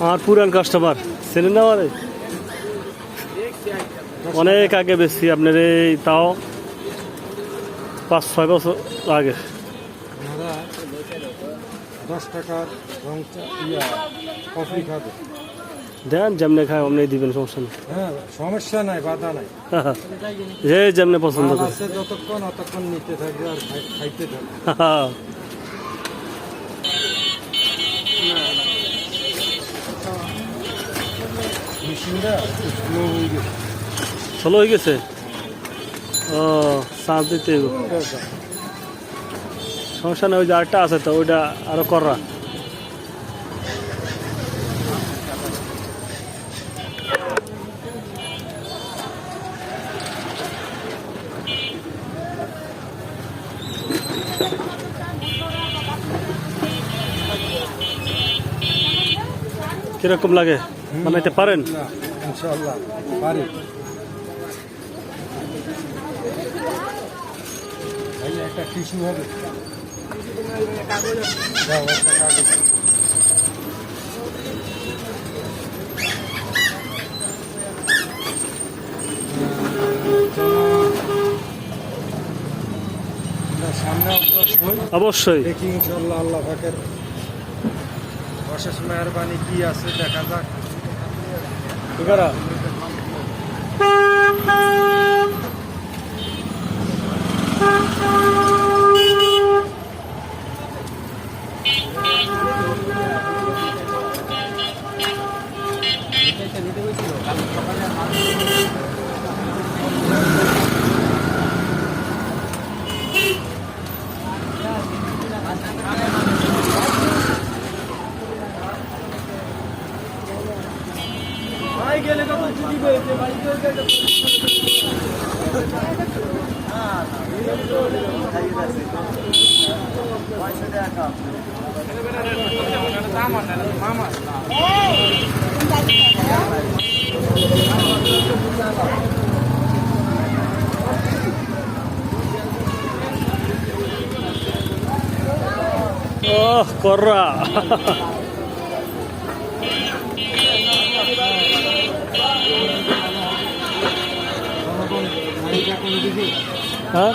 আমার পুরান কাস্টমার চেনেন না আমারে, অনেক আগে বেশি আপনার এই তাও 5-6 বছর আগে। 10 টাকার কফি খাবে, দেন যেমনে খায় অমনি দিবেন, সমস্যা নেই। হ্যাঁ সমস্যা নাই, বাধা নাই, যে যেমনে পছন্দ করে আছে যতক্ষণ অতক্ষণ নিতে থাকবে আর খাইতে থাকবে। মেশিনটা স্লো হয়ে গেছে। স্লো হয়ে গেছে, ও চার্জ দিতে সমস্যা নেই। ওই যে আরেকটা আছে তো, ওইটা আরো করা। কিরকম লাগে, বানাইতে পারেন? ইনশাআল্লাহ পারি। একটা টিস্যু হবে, দাও একটা কাগজ। সামনে অবশ্যই দেখি ইনশাআল্লাহ আল্লাহ পাকের অশেষ মেহরবানি কি আছে দেখা যাক। এগারা ওহ কররা হ্যাঁ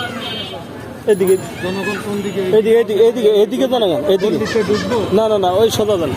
এদিকে জনগণ কোন দিকে? এদিকে এদিকে এদিকে এদিকে জানা, এদিকে ঢুকবো না না না, ওই সোজা জানা।